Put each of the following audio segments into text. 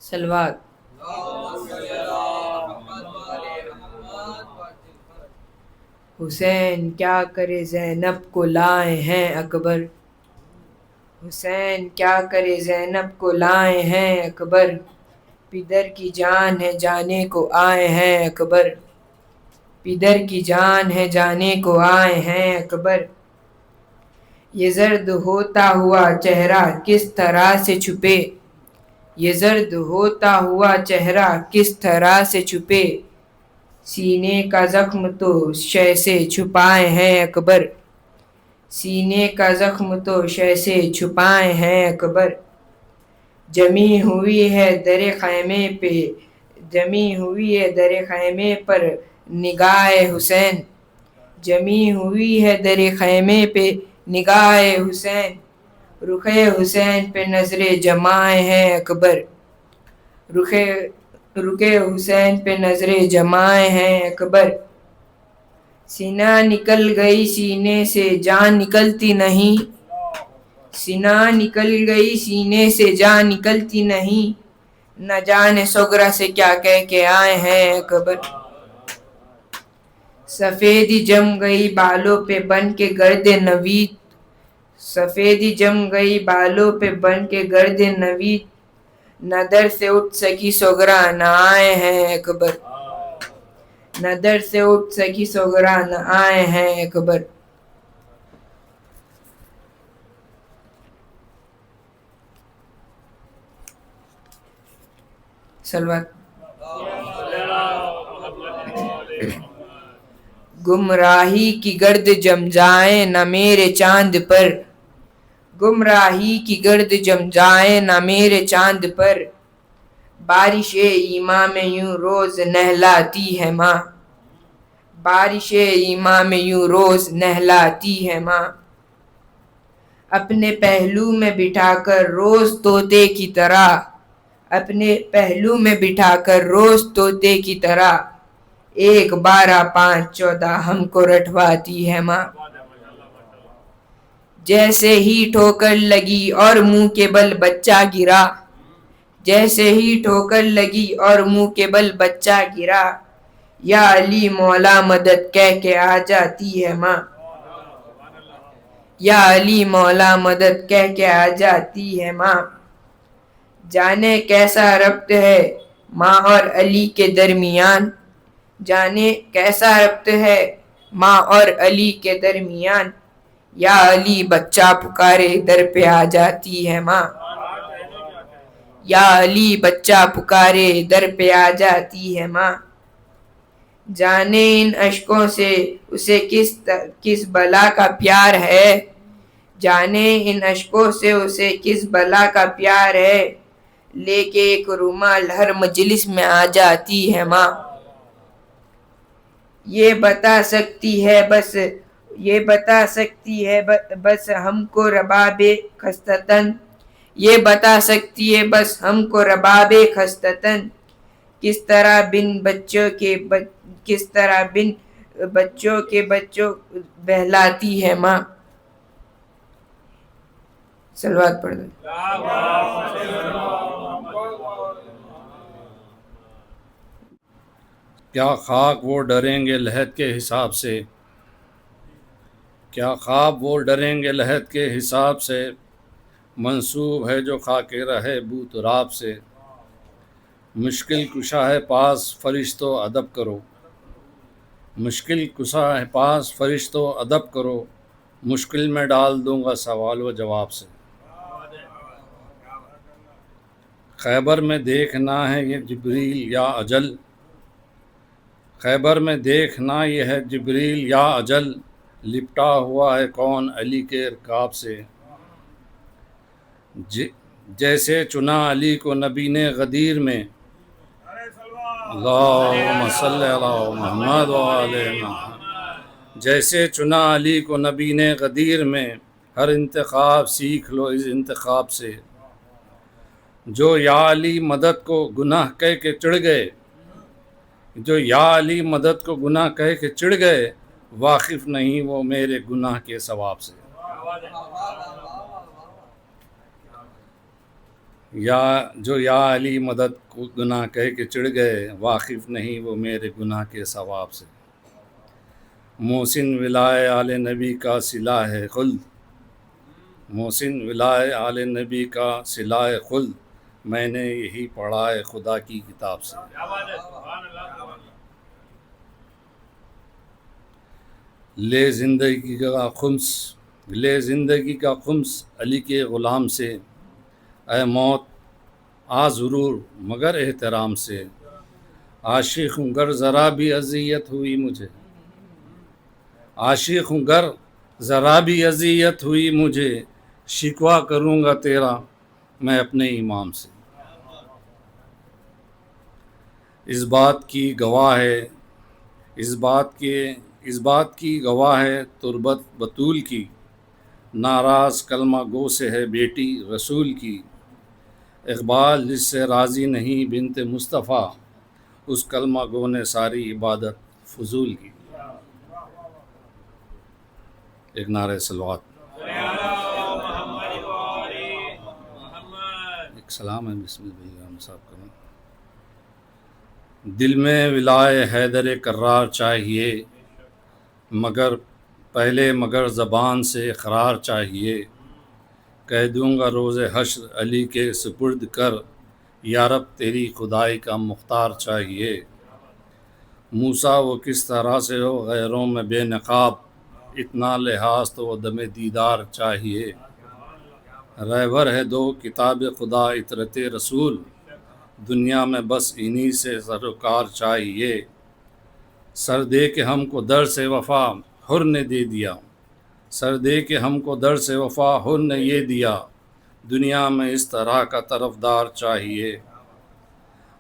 سلوات۔ حسین کیا کرے زینب کو لائے ہیں اکبر، حسین کیا کرے زینب کو لائے ہیں اکبر، پدر کی جان ہے جانے کو آئے ہیں اکبر، پدر کی جان ہے جانے کو آئے ہیں اکبر، یہ زرد ہوتا ہوا چہرہ کس طرح سے چھپے، یہ زرد ہوتا ہوا چہرہ کس طرح سے چھپے، سینے کا زخم تو شہ سے چھپائے ہیں اکبر، سینے کا زخم تو شہ سے چھپائے ہیں اکبر، جمی ہوئی ہے در خیمے پہ، جمی ہوئی ہے در خیمے پر نگاہ حسین، جمی ہوئی ہے در خیمے پہ نگاہ حسین، رخ حسین پہ نظریں جمائے ہیں اکبر، رخ حسین پہ نظریں جمائے ہیں اکبر، سینہ نکل گئی سینے سے جان نکلتی نہیں، سینہ نکل گئی سینے سے جان نکلتی نہیں، نہ جانے سغرا سے کیا کہہ کے آئے ہیں اکبر، سفیدی جم گئی بالوں پہ بن کے گرد نوید، سفیدی جم گئی بالوں پہ بن کے گرد نوید، نہ در سے اٹھ سکی سغرا نہ آئے ہیں اکبر، نہ در سے اٹھ سکی سغرا نہ آئے ہیں اکبر، سلوات۔ گمراہی کی گرد جم جائیں نہ میرے چاند پر، گمراہی کی گرد جم جائیں نہ میرے چاند پر، بارش ایمان میں یوں روز نہلاتی ہے ماں، بارش ایمان میں یوں روز نہلاتی ہے ماں، اپنے پہلو میں بٹھا کر روز طوطے کی طرح، اپنے پہلو میں بٹھا کر روز طوطے کی طرح، 1 12 5 14 ہم کو رٹواتی ہے ماں، جیسے ہی ٹھوکر لگی اور منہ کے بل بچہ گرا، جیسے ہی ٹھوکر لگی اور منہ کے بل بچہ گرا، یا علی مولا مدد کہہ کے آ جاتی ہے ماں، یا علی مولا مدد کہہ کے آ جاتی ہے ماں، جانے کیسا ربط ہے ماں اور علی کے درمیان، جانے کیسا ربط ہے ماں اور علی کے درمیان، یا علی بچہ پکارے در پہ آ جاتی ہے ماں، یا علی بچہ پکارے در پہ آ جاتی ہے ماں، جانے ان اشکوں سے اسے کس بلا کا پیار ہے، جانے ان اشکوں سے اسے کس بلا کا پیار ہے، لے کے ایک رومال ہر مجلس میں آ جاتی ہے ماں، یہ بتا سکتی ہے بس، یہ بتا سکتی ہے بس ہم کو رباب خستتن، یہ بتا سکتی ہے بس ہم کو رباب خستتن، کس طرح بن بچوں کے بچوں بہلاتی ہے ماں، سلوات پڑھ دو۔ کیا خاک وہ ڈریں گے لحد کے حساب سے، کیا خواب وہ ڈریں گے لحد کے حساب سے، منسوب ہے جو خاک رہے بو تراب سے، مشکل کشا ہے پاس فرشتو ادب کرو، مشکل کشا ہے پاس فرشتو ادب کرو، مشکل میں ڈال دوں گا سوال و جواب سے، خیبر میں دیکھنا ہے یہ جبریل یا اجل، خیبر میں دیکھنا یہ ہے جبریل یا اجل، لپٹا ہوا ہے کون علی کے رکاب سے، جیسے چنا علی کو نبی نے غدیر میں، اللہم صلی علی محمد وآل محمد، جیسے چنا علی کو نبی نے غدیر میں، ہر انتخاب سیکھ لو اس انتخاب سے، جو یا علی مدد کو گناہ کہہ کے چڑھ گئے، جو یا علی مدد کو گناہ کہہ کے چڑھ گئے، واقف نہیں وہ میرے گناہ کے ثواب سے، یا علی مدد کو گناہ کہہ کے چڑھ گئے، واقف نہیں وہ میرے گناہ کے ثواب سے۔ محسن ولائے آل نبی کا صلہ ہے خلد، محسن ولائے آل نبی کا صلہ ہے خلد، میں نے یہی پڑھا ہے خدا کی کتاب سے۔ لے زندگی کا خمس علی کے غلام سے، اے موت آ ضرور مگر احترام سے، عاشق ہوں گر ذرا بھی اذیت ہوئی مجھے، عاشق ہوں گر ذرا بھی اذیت ہوئی مجھے، شکوہ کروں گا تیرا میں اپنے امام سے۔ اس بات کی گواہ ہے تربت بطول کی، ناراض کلمہ گو سے ہے بیٹی رسول کی، اقبال جس سے راضی نہیں بنت مصطفیٰ، اس کلمہ گو نے ساری عبادت فضول کی۔ ایک نعرہ صلوات، ایک سلام ہے بسم اللہ ہم صاحب کریں۔ دل میں ولائے حیدر کرار چاہیے، مگر زبان سے اقرار چاہیے، کہہ دوں گا روز حشر علی کے سپرد کر، یا رب تیری خدائی کا مختار چاہیے۔ موسیٰ وہ کس طرح سے ہو غیروں میں بے نقاب، اتنا لحاظ تو دم دیدار چاہیے۔ رہبر ہے دو کتاب خدا اطرت رسول، دنیا میں بس انہی سے سروکار چاہیے۔ سر دے کے ہم کو در سے وفا حر نے دے دیا، سر دے کے ہم کو در سے وفا حر نے یہ دیا، دنیا میں اس طرح کا طرفدار چاہیے۔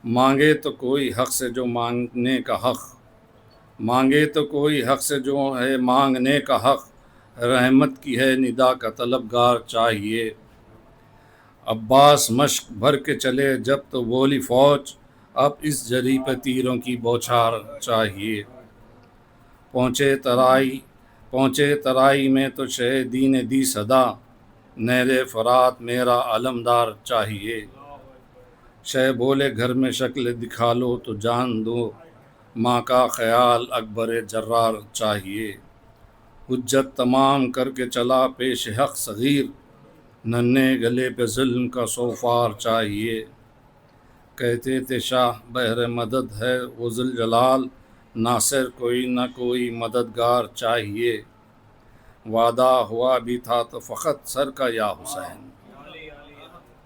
مانگے تو کوئی حق سے جو مانگنے کا حق، مانگے تو کوئی حق سے جو ہے مانگنے کا حق، رحمت کی ہے ندا کا طلبگار چاہیے۔ عباس مشق بھر کے چلے جب تو بولی فوج، اب اس جری پہ تیروں کی بوچھار چاہیے۔ پہنچے ترائی میں تو شہیدی نے دی صدا، نہر فرات میرا علمدار چاہیے۔ شہ بولے گھر میں شکل دکھا لو تو جان دو، ماں کا خیال اکبر جرار چاہیے۔ حجت تمام کر کے چلا پیش حق صغیر، ننھے گلے پہ ظلم کا سوفار چاہیے۔ کہتے تھے شاہ بحر مدد ہے وہ ذوالجلال، ناصر کوئی نہ کوئی مددگار چاہیے۔ وعدہ ہوا بھی تھا تو فقط سر کا یا حسین،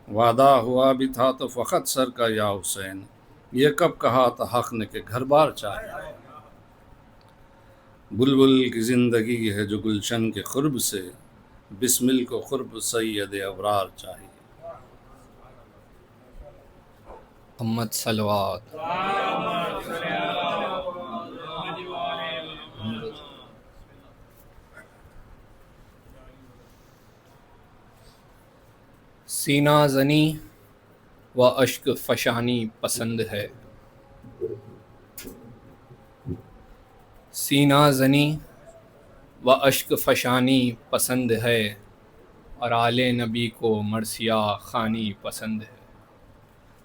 وعدہ ہوا بھی تھا تو فقط سر کا یا حسین، یہ کب کہا تھا حق نے کہ گھر بار چاہیے۔ بلبل کی زندگی ہے جو گلشن کے قرب سے، بسمل کو قرب سید ابرار چاہیے۔ محمد صلوات۔ سینہ زنی و اشک فشانی پسند ہے، سینہ زنی و اشک فشانی پسند ہے، اور آل نبی کو مرثیہ خوانی پسند ہے۔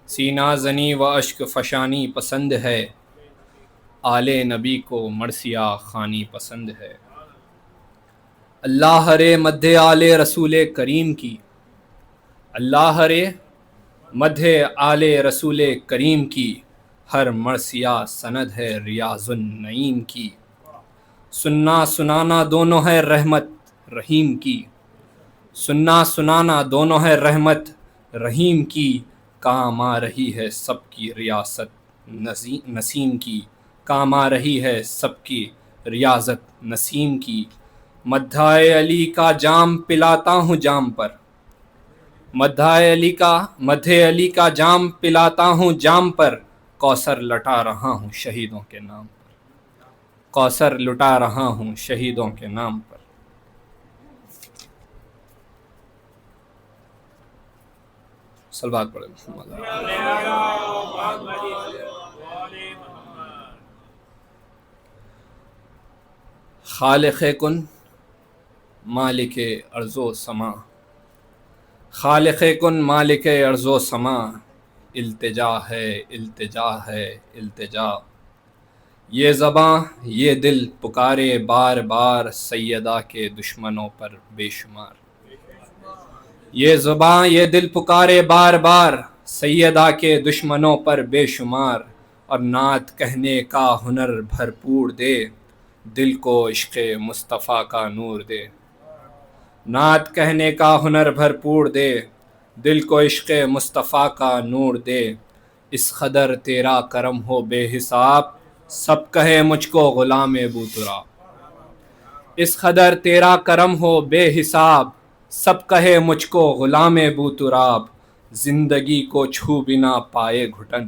سینہ زنی و اشک فشانی پسند ہے، آل نبی کو مرثیہ خوانی پسند ہے۔ اللہ رے مدح آل رسول کریم کی، اللہ رے مدح آل رسول کریم کی، ہر مرثیہ سند ہے ریاض النعیم کی۔ سننا سنانا دونوں ہے رحمت رحیم کی، سننا سنانا دونوں ہے رحمت رحیم کی، کام آ رہی ہے سب کی ریاست نسیم کی، کام آ رہی ہے سب کی ریاضت نسیم کی۔ مدح علی کا جام پلاتا ہوں جام پر، مدح علی کا جام پلاتا ہوں جام پر، کوثر لٹا رہا ہوں شہیدوں کے نام پر، کوثر لٹا رہا ہوں شہیدوں کے نام پر۔ صلوات پڑھیں محمد۔ خالق کن مالک ارض و سما، خالق کن مالک ارض و سما، التجا ہے التجا ہے التجا، یہ زباں یہ دل پکارے بار بار سیدہ کے دشمنوں پر بے شمار، یہ زباں یہ دل پکارے بار بار سیدہ کے دشمنوں پر بے شمار، اور نعت کہنے کا ہنر بھرپور دے، دل کو عشق مصطفیٰ کا نور دے، نعت کہنے کا ہنر بھرپور دے، دل کو عشق مصطفیٰ کا نور دے، اس قدر تیرا کرم ہو بے حساب، سب کہے مجھ کو غلام بوتراب، اس قدر تیرا کرم ہو بے حساب، سب کہے مجھ کو غلام بوتراب، زندگی کو چھو بنا پائے گھٹن،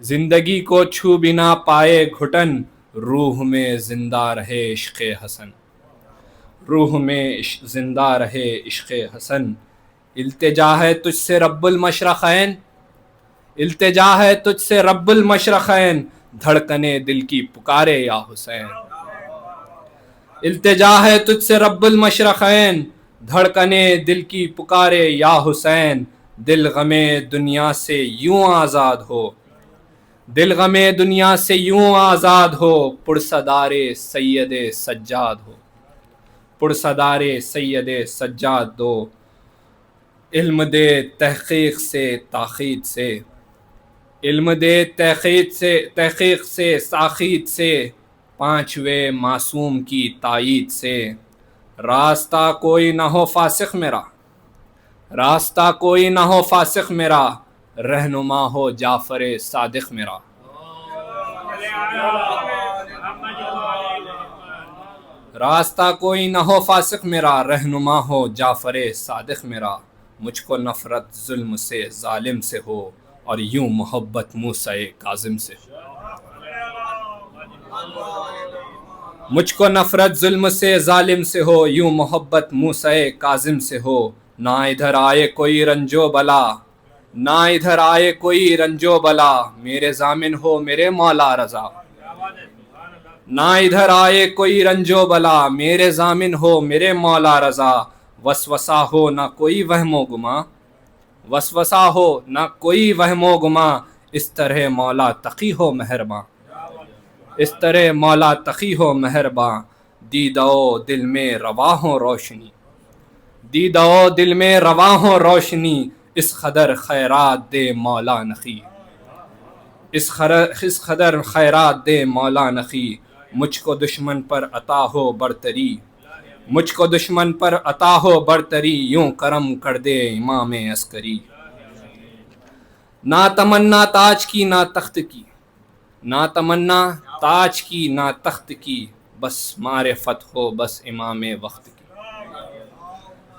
زندگی کو چھو بنا پائے گھٹن، روح میں زندہ رہے عشق حسن، روح میں زندہ رہے عشق حسن، التجا ہے تجھ سے رب المشرقین، التجا ہے تجھ سے رب المشرقین، دھڑکنے دل کی پکارے یا حسین، التجا ہے تجھ سے رب المشرقین، دھڑکنے دل کی پکارے یا حسین، دل غمے دنیا سے یوں آزاد ہو، دل غمے دنیا سے یوں آزاد ہو، پرصدار سید سجاد ہو، پرصدار سید سجاد دو، علم دے تحقیق سے تاخید سے، علم دے تحقیق سے ساخید سے، پانچویں معصوم کی تائید سے، راستہ کوئی نہ ہو فاسق میرا، راستہ کوئی نہ ہو فاسق میرا، رہنما ہو جعفر صادق میرا، راستہ کوئی نہ ہو فاسق میرا، رہنما ہو جعفر صادق میرا، مجھ کو نفرت ظلم سے ظالم سے ہو، اور یوں محبت موسیٰ کاظم سے، مجھ کو نفرت ظلم سے ظالم سے ہو، یوں محبت موسیٰ کاظم سے ہو، نہ ادھر آئے کوئی رنج و بلا، نہ ادھر آئے کوئی رنج و بلا، میرے ضامن ہو میرے مولا رضا، نہ ادھر آئے کوئی رنج و بلا، میرے ضامن ہو میرے مولا رضا، وسوسہ ہو نہ کوئی وہم و گما، وسوسہ ہو نہ کوئی وہم و گما، اس طرح مولا تقی ہو مہرباں، اس طرح مولا تقی ہو مہرباں، دیدہ دل میں رواں ہو روشنی، دیدہ دل میں رواں ہو روشنی، اس قدر خیرات دے مولا نقی، اس قدر خیرات دے مولا نقی، مجھ کو دشمن پر عطا ہو برتری، مجھ کو دشمن پر عطا ہو برتری، یوں کرم کر دے امام عسکری، نہ تمنا تاج کی نہ تخت کی، نہ تمنا تاج کی نہ تخت کی، بس معرفت ہو بس امام وقت کی،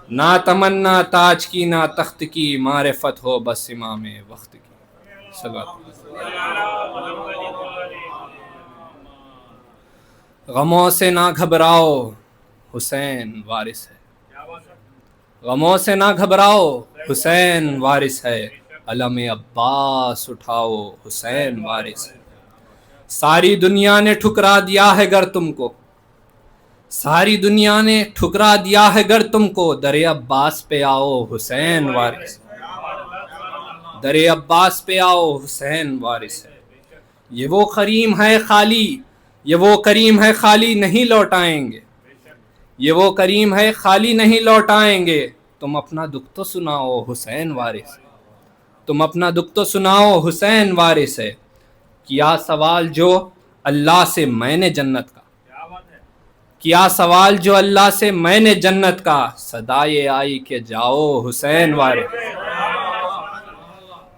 نہ تمنا تاج کی نہ تخت کی، معرفت ہو بس امام وقت کی، صلوات۔ غموں سے نہ گھبراؤ حسین وارث ہے، غموں سے نہ گھبراؤ حسین وارث ہے، علم عباس اٹھاؤ حسین وارث ہے، ساری دنیا نے ٹھکرا دیا ہے گر تم کو، ساری دنیا نے ٹھکرا دیا ہے گر تم کو، در عباس پہ آؤ حسین وارث، در عباس پہ آؤ حسین وارث ہے، یہ وہ کریم ہے خالی، یہ وہ کریم ہے خالی نہیں لوٹائیں گے، یہ وہ کریم ہے خالی نہیں لوٹائیں گے، تم اپنا دکھ تو سناؤ حسین وارث، تم اپنا دکھ تو سناؤ حسین وارث ہے، کیا سوال جو اللہ سے میں نے جنت کا، کیا سوال جو اللہ سے میں نے جنت کا، صدا یہ آئی کہ جاؤ حسین وارث،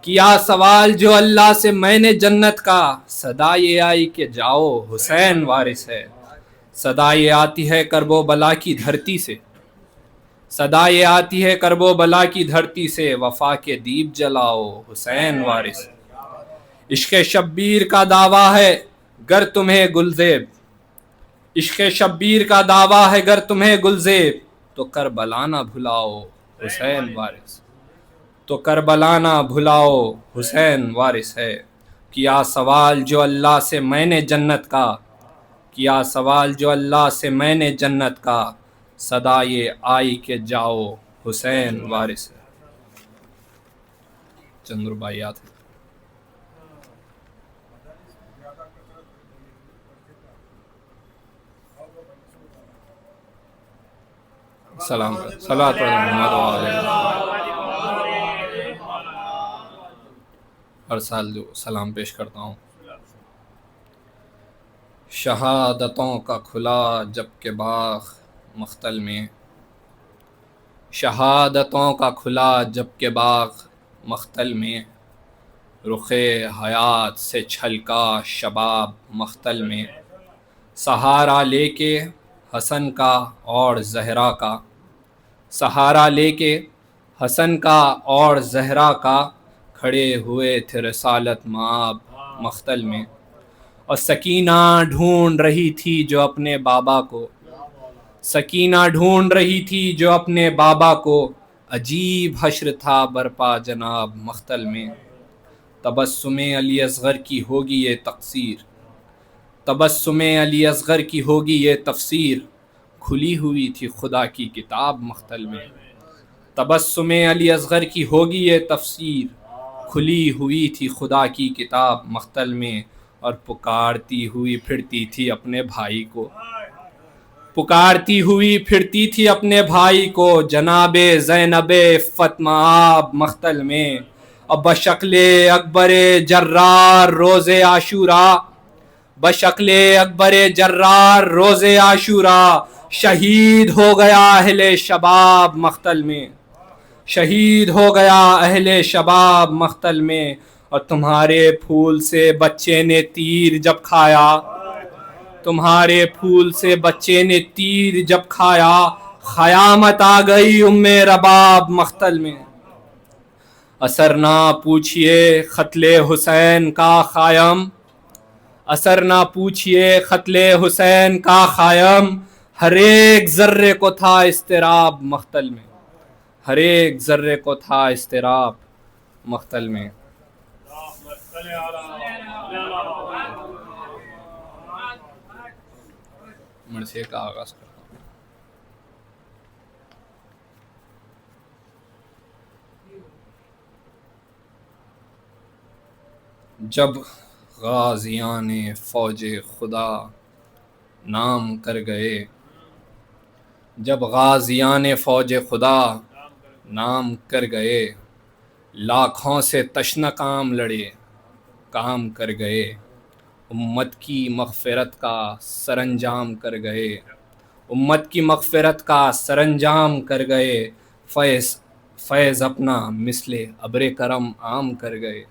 کیا سوال جو اللہ سے میں نے جنت کا، صدا یہ آئی کہ جاؤ حسین وارث ہے، صدا یہ آتی ہے کرب و بلا کی دھرتی سے، صدا یہ آتی ہے کرب و بلا کی دھرتی سے، وفا کے دیپ جلاؤ حسین وارث، عشق شبیر کا دعویٰ ہے گر تمہیں گلزیب، عشق شبیر کا دعویٰ ہے گر تمہیں گلزیب، تو کربلا نہ بھلاؤ حسین وارث، تو کربلا نہ بھلاؤ حسین وارث ہے، کیا سوال جو اللہ سے میں نے جنت کا، سوال جو اللہ سے میں نے جنت کا، صدا یہ آئی کہ جاؤ حسین وارث ہے. چند رباعیات ہیں. سلام صلوات محمد و آلہ. ہر سال جو سلام پیش کرتا ہوں. شہادتوں کا کھلا جب کہ باغ مختل میں، شہادتوں کا کھلا جب کہ باغ مختل میں، رخ حیات سے چھلکا شباب مختل میں، سہارا لے کے حسن کا اور زہرا کا، سہارا لے کے حسن کا اور زہرا کا، کھڑے ہوئے تھے رسالت مآب مختل میں. اور سکینہ ڈھونڈ رہی تھی جو اپنے بابا کو، سکینہ ڈھونڈ رہی تھی جو اپنے بابا کو، عجیب حشر تھا برپا جناب مختل میں. تبسم علی اصغر کی ہوگی یہ تقصیر، تبسم علی اصغر کی ہوگی یہ تفسیر، کھلی ہوئی تھی خدا کی کتاب مختل میں. تبسم علی اصغر کی ہوگی یہ تفسیر، کھلی ہوئی تھی خدا کی کتاب مختل میں. اور پکارتی ہوئی پھرتی تھی اپنے بھائی کو، پکارتی ہوئی پھرتی تھی اپنے بھائی کو، جناب زینب عفت مآب مختل میں. اب بشکل اکبر جرار روز عاشورا، بشکل اکبر جرار روز عاشورا، شہید ہو گیا اہل شباب مختل میں، شہید ہو گیا اہل شباب مختل میں. اور تمہارے پھول سے بچے نے تیر جب کھایا، تمہارے پھول سے بچے نے تیر جب کھایا، قیامت آ گئی ام رباب مختل میں. اثر نہ پوچھئے قتل حسین کا قائم، اثر نہ پوچھئے قتل حسین کا قائم، ہر ایک ذرے کو تھا اضطراب مختل میں، ہر ایک ذرے کو تھا اضطراب مختل میں. مرثیے کا آغاز کرتا ہوں. جب غازیان فوج خدا نام کر گئے، جب غازیان فوج خدا نام کر گئے، لاکھوں سے تشنہ کام لڑے کام کر گئے، امت کی مغفرت کا سرانجام کر گئے، امت کی مغفرت کا سرانجام کر گئے، فیض اپنا مثل ابر کرم عام کر گئے،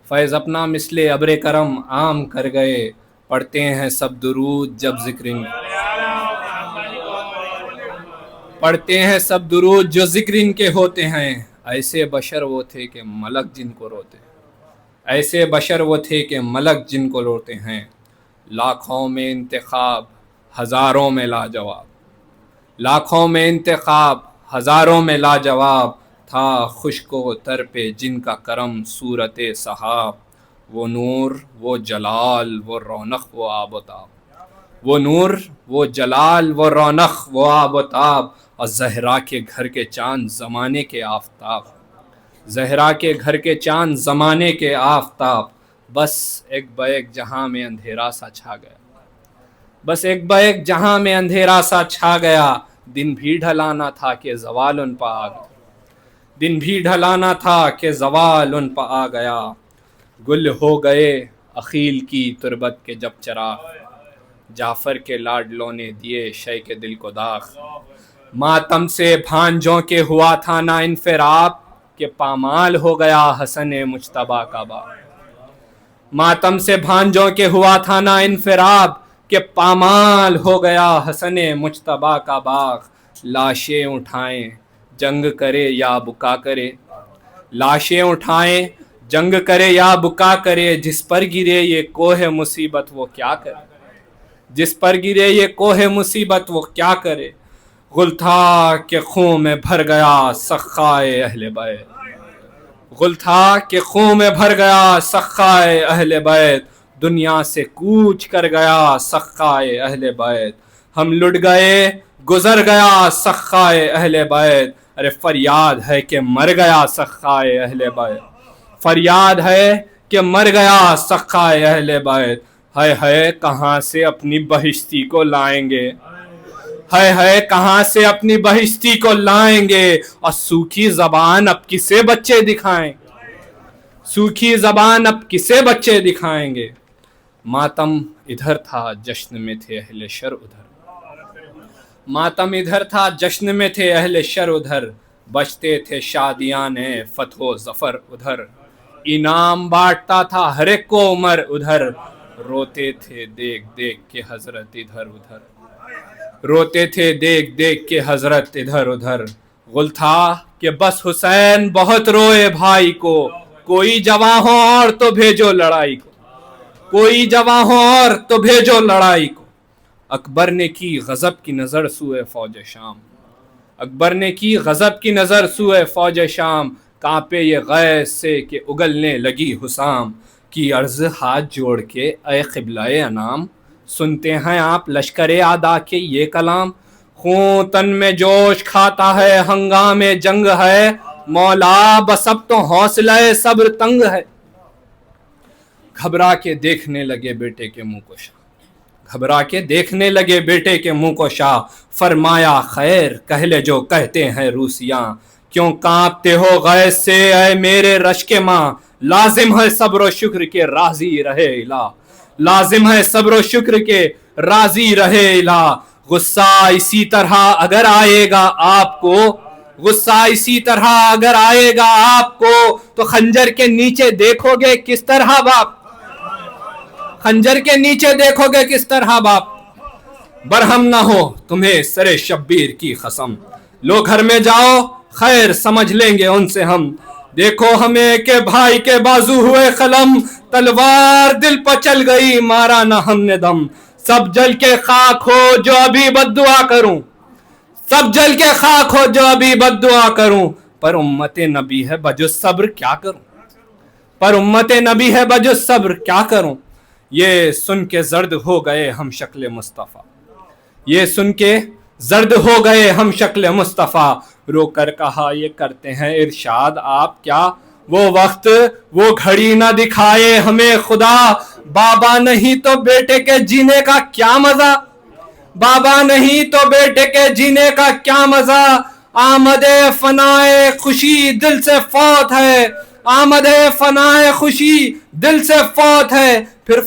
فیض اپنا مثل ابر کرم عام کر گئے. پڑھتے ہیں سب درود جب ذکر ان، پڑھتے ہیں سب درود جو ذکر ان کے ہوتے ہیں. ایسے بشر وہ تھے کہ ملک جن کو روتے، ایسے بشر وہ تھے کہ ملک جن کو روتے ہیں. لاکھوں میں انتخاب ہزاروں میں لاجواب، لاکھوں میں انتخاب ہزاروں میں لاجواب، تھا خشک و تر پہ جن کا کرم صورت سحاب. وہ نور وہ جلال وہ رونق وہ آب و تاب، وہ نور وہ جلال وہ رونق وہ آب و تاب. اور زہرا کے گھر کے چاند زمانے کے آفتاب، زہرا کے گھر کے چاند زمانے کے آفتاب. بس ایک بہ ایک جہاں میں اندھیرا سا چھا گیا، بس ایک بہ ایک جہاں میں اندھیرا سا چھا گیا. دن بھی ڈھلانا تھا کہ زوال ان پہ آ گیا، دن بھی ڈھلانا تھا کہ زوال ان پہ آ گیا. گل ہو گئے عقیل کی تربت کے جب چراغ، جعفر کے لاڈلوں نے دیے شے کے دل کو داغ. ماتم سے بھانجوں کے ہوا تھا نا انفراب، کہ پامال ہو گیا حسن مجتبیٰ کا باغ. ماتم سے بھانجوں کے ہوا تھا نا انفراب، کہ پامال ہو گیا حسن مجتبیٰ کا باغ. لاشیں اٹھائیں جنگ کرے یا بکا کرے، لاشیں اٹھائیں جنگ کرے یا بکا کرے، جس پر گرے یہ کوہ مصیبت وہ کیا کرے، جس پر گرے یہ کوہ مصیبت وہ کیا کرے. غل تھا کہ خون میں بھر گیا سخائے اہل بیت، غل تھا کہ خون میں بھر گیا سخائے اہل بیت. دنیا سے کوچ کر گیا سخائے اہل بیت، ہم لٹ گئے گزر گیا سخائے اہل بیت. ارے فریاد ہے کہ مر گیا سخائے اہل بیت، فریاد ہے کہ مر گیا سخائے اہل بیت، ہے کہاں سے اپنی بہشتی کو لائیں گے، ہے کہاں سے اپنی بہشتی کو لائیں گے، اور سوکھی زبان اب کسے بچے دکھائیں، سوکھی زبان اب کسے بچے دکھائیں گے۔ ماتم ادھر تھا جشن میں تھے اہل شر ادھر، ماتم ادھر تھا جشن میں تھے اہل شر ادھر، بجتے تھے شادیاں فتح و ظفر ادھر، انعام بانٹتا تھا ہر ایک کو عمر ادھر، روتے تھے دیکھ دیکھ کے حضرت ادھر ادھر، روتے تھے دیکھ دیکھ کے حضرت ادھر ادھر، غل تھا کہ بس حسین بہت روئے بھائی کو، کوئی جواں ہو اور تو بھیجو لڑائی کو، کوئی جواں ہو اور تو بھیجو لڑائی کو۔ اکبر نے کی غضب کی نظر سوئے فوج شام، اکبر نے کی غضب کی نظر سوئے فوج شام، کانپے یہ غیظ سے کہ اگلنے لگی حسام، کی عرض ہاتھ جوڑ کے اے قبلہ انام، سنتے ہیں آپ لشکر اعداء کے یہ کلام، خون تن میں جوش کھاتا ہے ہنگام جنگ ہے، مولا بس اب تو حوصلہ صبر تنگ ہے۔ گھبرا کے دیکھنے لگے بیٹے کے منہ کو شاہ، گھبرا کے دیکھنے لگے بیٹے کے منہ کو شاہ، فرمایا خیر کہہ لے جو کہتے ہیں روسیاں، کیوں کانپتے ہو غیظ سے اے میرے رشک ماں، لازم ہے صبر و شکر کے راضی رہے الہ، لازم ہے صبر و شکر کے راضی رہے الہ، غصہ اسی طرح اگر آئے گا آپ کو، غصہ اسی طرح اگر آئے گا آپ کو، تو خنجر کے نیچے دیکھو گے کس طرح باپ، خنجر کے نیچے دیکھو گے کس طرح باپ، برہم نہ ہو تمہیں سر شبیر کی قسم، لو گھر میں جاؤ خیر سمجھ لیں گے ان سے ہم، دیکھو ہمیں کہ بھائی کے بازو ہوئے قلم، تلوار دل پر چل گئی مارا نہ ہم نے دم، سب جل کے خاک ہو جو ابھی بد دعا کروں، سب جل کے خاک ہو جو ابھی بد دعا کروں، پر امت نبی ہے بجز صبر کیا کروں، پر امت نبی ہے بجز صبر کیا کروں، یہ سن کے زرد ہو گئے ہم شکل مصطفیٰ، یہ سن کے زرد ہو گئے ہم شکل مصطفیٰ، رو کر کہا یہ کرتے ہیں ارشاد آپ کیا، وہ وقت وہ گھڑی نہ دکھائے ہمیں خدا، بابا نہیں تو بیٹے کے جینے کا کیا مزہ، بابا نہیں تو بیٹے کے جینے کا کیا مزہ، آمد فنائے خوشی دل سے فوت ہے، آمد فنائے خوشی دل سے فوت ہے، پھر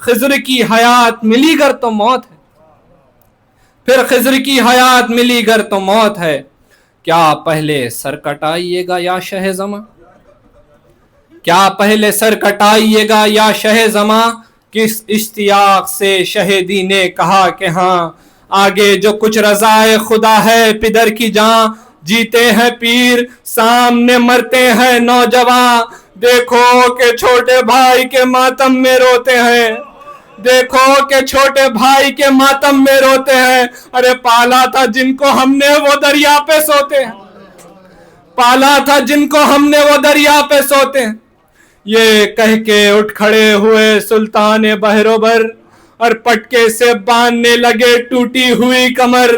خضر کی حیات ملی گر تو موت ہے، پھر خضر کی حیات ملی گر تو موت ہے، کیا پہلے سر کٹائیے گا یا شہ زماں، کیا پہلے سر کٹائیے گا یا شہ زماں، کس اشتیاق سے شہیدی نے کہا کہ ہاں، آگے جو کچھ رضائے خدا ہے پدر کی جان، جیتے ہیں پیر سامنے مرتے ہیں نوجوان، دیکھو کہ چھوٹے بھائی کے ماتم میں روتے ہیں، دیکھو کہ چھوٹے بھائی کے ماتم میں روتے ہیں، ارے پالا تھا جن کو ہم نے وہ دریا پہ سوتے ہیں، پالا تھا جن کو ہم نے وہ دریا پہ سوتے ہیں، یہ کہہ کے اٹھ کھڑے ہوئے سلطان بہروبر، اور پٹکے سے باندھنے لگے ٹوٹی ہوئی کمر،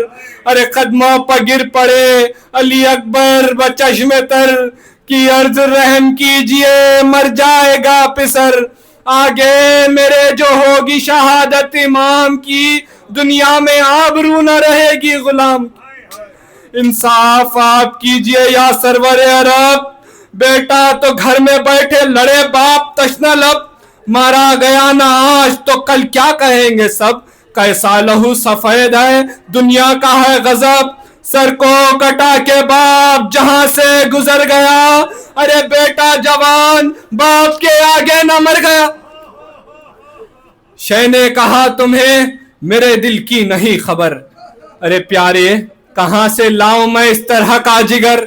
ارے قدموں پر گر پڑے علی اکبر بچشم تر، کی عرض رحم کیجئے مر جائے گا پسر، آگے میرے جو ہوگی شہادت امام کی، دنیا میں آبرو نہ رہے گی غلام کی، انصاف آپ کیجئے یا سرور عرب، بیٹا تو گھر میں بیٹھے لڑے باپ تشنہ لب، مارا گیا نہ آج تو کل کیا کہیں گے سب، کیسا لہو سفید ہے دنیا کا ہے غضب، سر کو کٹا کے باپ جہاں سے گزر گیا، ارے بیٹا جوان باپ کے آگے نہ مر گیا، شے نے کہا تمہیں میرے دل کی نہیں خبر، ارے پیارے کہاں سے لاؤں میں اس طرح کا جگر،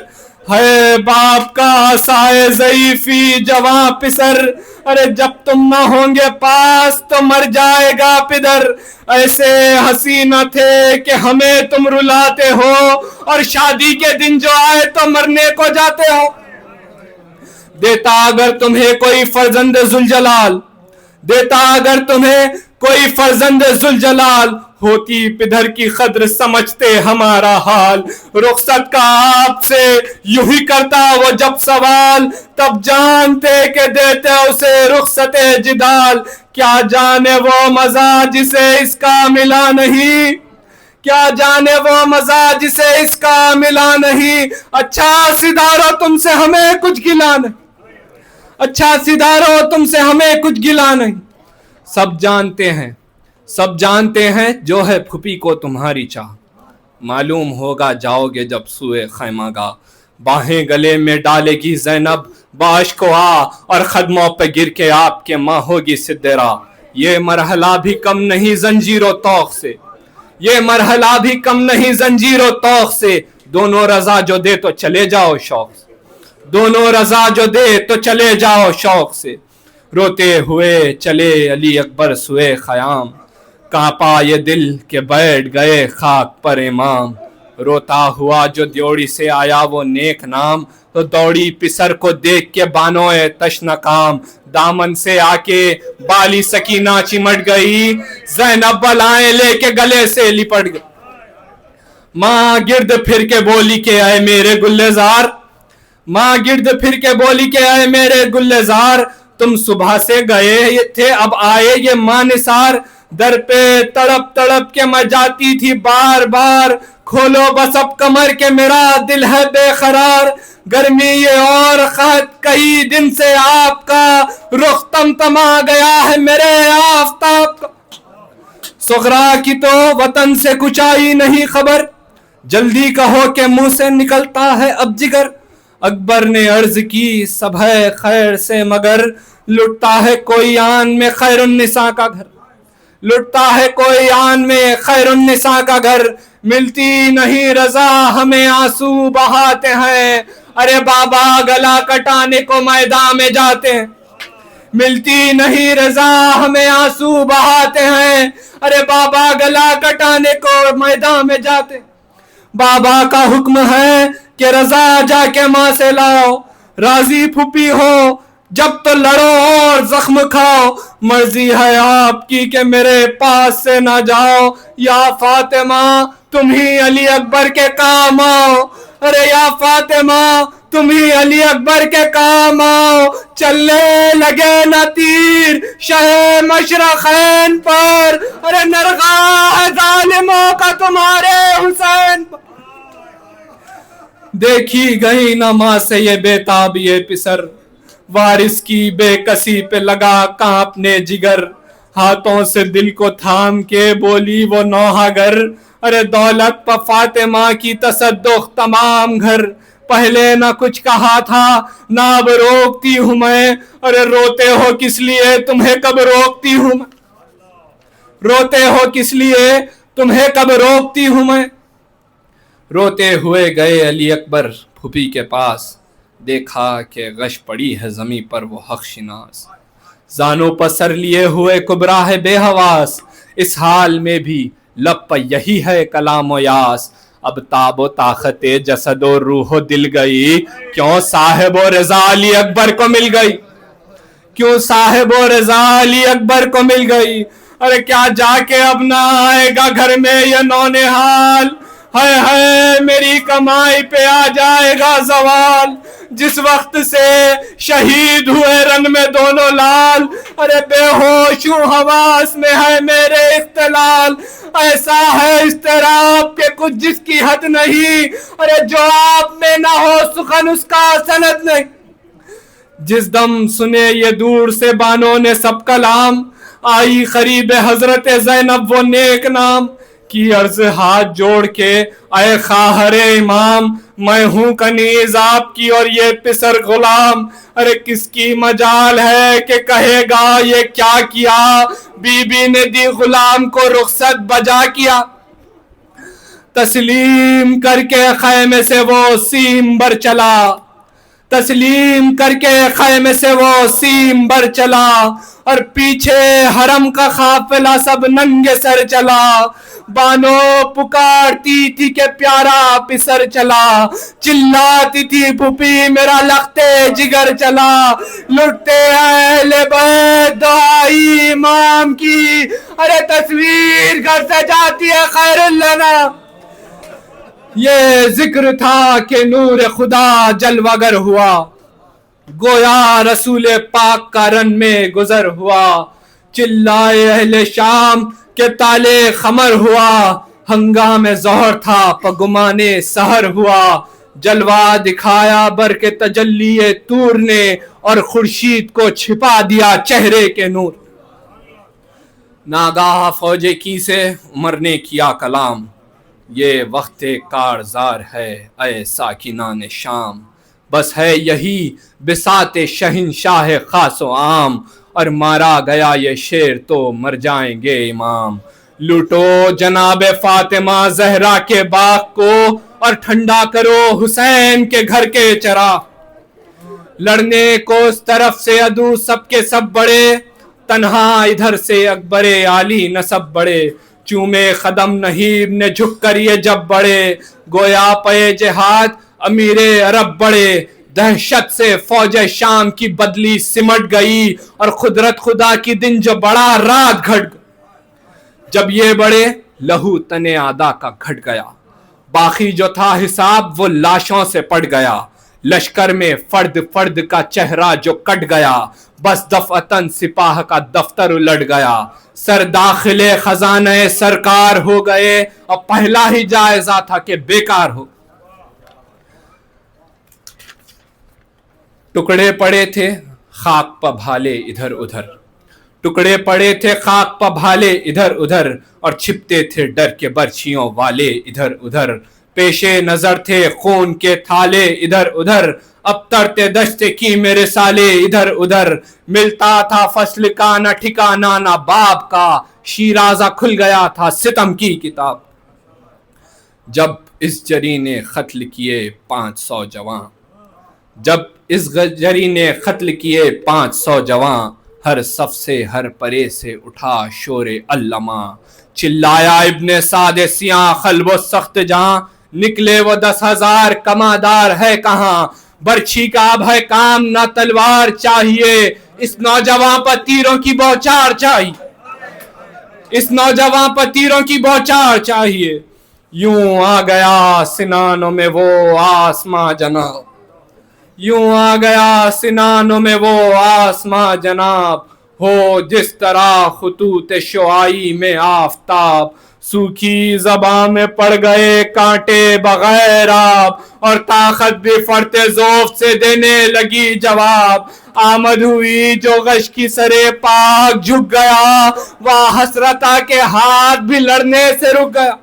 ہے باپ کا سائے ضعیفی جواں پسر، ارے جب تم نہ ہوں گے پاس تو مر جائے گا پدر، ایسے حسینہ تھے کہ ہمیں تم رلاتے ہو، اور شادی کے دن جو آئے تو مرنے کو جاتے ہو، دیتا اگر تمہیں کوئی فرزند ذوالجلال، دیتا اگر تمہیں کوئی فرزند ذوالجلال، ہوتی پدر کی قدر سمجھتے ہمارا حال، رخصت کا آپ سے یوں ہی کرتا وہ جب سوال، تب جانتے کہ دیتے اسے رخصت جدال، کیا جانے وہ مزہ جسے اس کا ملا نہیں، کیا جانے وہ مزہ جسے اس کا ملا نہیں، اچھا سدھارو تم سے ہمیں کچھ گلا نہیں، اچھا سدھارو تم سے ہمیں کچھ گلا نہیں، سب جانتے ہیں جو ہے پھوپھی کو تمہاری چاہ، معلوم ہوگا جاؤ گے جب سوئے خیمہ گاہ، باہیں گلے میں ڈالے گی زینب باش کو آ، اور قدموں پہ گر کے آپ کے ماں ہوگی صدرا، یہ مرحلہ بھی کم نہیں زنجیر و طوق سے، یہ مرحلہ بھی کم نہیں زنجیر و طوق سے، دونوں رضا جو دے تو چلے جاؤ شوق سے، دونوں رضا جو دے تو چلے جاؤ شوق سے، روتے ہوئے چلے علی اکبر سوئے خیام، کانپا یہ دل کہ بیٹھ گئے خاک پر امام، روتا ہوا جو دیوڑی سے آیا وہ نیک نام، تو دوڑی پسر کو دیکھ کے بانوئے تشنکام، دامن سے آ کے بالی سکینہ چمٹ گئی، زینب بلائیں لے کے گلے سے لپٹ گئی، ماں گرد پھر کے بولی کہ اے میرے گلزار، ماں گرد پھر کے بولی کہ اے میرے گلزار، تم صبح سے گئے تھے اب آئے یہ ماں نثار، در پہ تڑپ تڑپ کے میں جاتی تھی بار بار، کھولو بس اب کمر کے میرا دل ہے بے قرار، گرمی یہ اور خط کئی دن سے آپ کا، رخ تمتما گیا ہے میرے آفتاب کا، صغرا کی تو وطن سے کچھ آئی نہیں خبر، جلدی کہو کہ منہ سے نکلتا ہے اب جگر، اکبر نے عرض کی سب ہے خیر سے مگر، لٹتا ہے کوئی آن میں خیر النساء کا گھر، لٹتا ہے کوئی آن میں خیر النساء کا گھر، ملتی نہیں رضا ہمیں آنسو بہاتے ہیں، ارے بابا گلا کٹانے کو میدان میں جاتے ہیں، ملتی نہیں رضا ہمیں آنسو بہاتے ہیں، ارے بابا گلا کٹانے کو میدان میں جاتے ہیں، بابا کا حکم ہے کہ رضا جا کے ماں سے لاؤ، راضی پھوپھی ہو جب تو لڑو اور زخم کھاؤ، مرضی ہے آپ کی کہ میرے پاس سے نہ جاؤ، یا فاطمہ تم ہی علی اکبر کے کام آؤ، ارے یا فاطمہ تم ہی علی اکبر کے کام آؤ، چلنے لگے نہ تیر شہ مشرقین پر، ارے نرغاہ ظالموں کا تمہارے حسین پر، دیکھی گئی نہ ماں سے یہ بے تاب یہ پسر، وارث کی بے کسی پہ لگا کانپنے جگر، ہاتھوں سے دل کو تھام کے بولی وہ نوحہ گر، ارے دولت پہ فاطمہ کی تصدق تمام گھر، پہلے نہ کچھ کہا تھا نہ اب روکتی ہوں میں، ارے روتے ہو کس لیے تمہیں کب روکتی ہوں میں، روتے ہو کس لیے تمہیں کب روکتی ہوں میں، روتے ہوئے گئے علی اکبر پھوپھی کے پاس، دیکھا کہ غش پڑی ہے زمیں پر وہ حق شناس، زانوں پر سر لیے ہوئے کبرا ہے بے حواس، اس حال میں بھی لب پر یہی ہے کلام و یاس، اب تاب و طاقت جسد و روح و دل گئی، کیوں صاحب و رضا علی اکبر کو مل گئی، کیوں صاحب و رضا علی اکبر کو مل گئی، ارے کیا جا کے اب نہ آئے گا گھر میں یہ نونہال، ہائے ہائے میری کمائی پہ آ جائے گا زوال، جس وقت سے شہید ہوئے رن میں دونوں لال، ارے بے ہوش ہوں حواس میں ہے میرے اختلال، ایسا ہے اضطراب کہ کچھ جس کی حد نہیں، ارے جو آپ میں نہ ہو سخن اس کا سند نہیں، جس دم سنے یہ دور سے بانوں نے سب کلام، آئی قریب حضرت زینب وہ نیک نام، کی عرض ہاتھ جوڑ کے اے خواہر امام، میں ہوں کنیز آپ کی اور یہ پسر غلام، ارے کس کی مجال ہے کہ کہے گا یہ کیا کیا، بی بی نے دی غلام کو رخصت بجا کیا، تسلیم کر کے خیمے سے وہ سیم بر چلا، تسلیم کر کے خیمے سے وہ سیم بر چلا، اور پیچھے حرم کا قافلہ سب ننگے سر چلا، بانو پکارتی تھی کہ پیارا پسر چلا، چلاتی تھی پھوپھی میرا لختے جگر چلا، لٹتے اہل بیت دعائی امام کی، ارے تصویر گھر سے جاتی ہے خیر لنا، یہ ذکر تھا کہ نور خدا جلوگر ہوا، گویا رسول پاک کا رن میں گزر ہوا، چلائے اہل شام کے تالے خمر ہوا، ہنگام ظہر تھا پگمانے سحر ہوا، جلوہ دکھایا برق تجلی طور نے، اور خورشید کو چھپا دیا چہرے کے نور، ناگاہ فوج کی سے عمر نے کیا کلام، یہ وقت کارزار ہے اے ساکنان شام، بس ہے یہی بساط شہنشاہ خاص و عام، اور مارا گیا یہ شیر تو مر جائیں گے امام، لوٹو جناب فاطمہ زہرا کے باغ کو، اور ٹھنڈا کرو حسین کے گھر کے چراغ، لڑنے کو اس طرف سے عدو سب کے سب بڑے، تنہا ادھر سے اکبر عالی نسب بڑے، چومے قدم نہیب نے جھک کر یہ جب بڑے، گویا پے جہاد امیر عرب بڑے، دہشت سے فوج شام کی بدلی سمٹ گئی، اور قدرت خدا کی دن جو بڑا رات گھٹ، جب یہ بڑے لہو تنے آدھا کا گھٹ گیا، باقی جو تھا حساب وہ لاشوں سے پڑ گیا، لشکر میں فرد فرد کا چہرہ جو کٹ گیا، بس دفعتاً سپاہ کا دفتر الٹ گیا، سر داخل خزانہ سرکار ہو گئے، اور پہلا ہی جائزہ تھا کہ بیکار ہو، ٹکڑے پڑے تھے خاک پہ بھالے ادھر ادھر، ٹکڑے پڑے تھے خاک پہ بھالے ادھر ادھر، اور چھپتے تھے ڈر کے برچھیوں والے ادھر ادھر، پیشے نظر تھے خون کے تھالے ادھر ادھر، اب ترتے دشت کی میرے سالے ادھر ادھر، ملتا تھا فصل کا نہ ٹھکانہ نہ باب کا، شیرازہ کھل گیا تھا ستم کی کتاب، جب اس جری نے قتل کیے 500 جوان، جب اس جری نے قتل کیے 500 جوان، ہر صف سے ہر پرے سے اٹھا شور علما، چلایا ابن سعد سیاں قلب و سخت جہاں، نکلے وہ 10,000 کمادار ہے کہاں، برچھی کا اب ہے کام نہ تلوار چاہیے، اس نوجوان پر تیروں کی بوچھار چاہیے، اس نوجوان پر تیروں کی بوچھار چاہیے، یوں آ گیا سنانوں میں وہ آسماں جناب، یوں آ گیا سنانوں میں وہ آسماں جناب، ہو جس طرح خطوط شعاعی میں آفتاب، سوکھی زبان میں پڑ گئے کانٹے بغیر آب، اور طاقت بھی فرتے ذوف سے دینے لگی جواب، آمد ہوئی جو غش کی سرے پاک جھک گیا، وہ حسرتا کے ہاتھ بھی لڑنے سے رک گیا،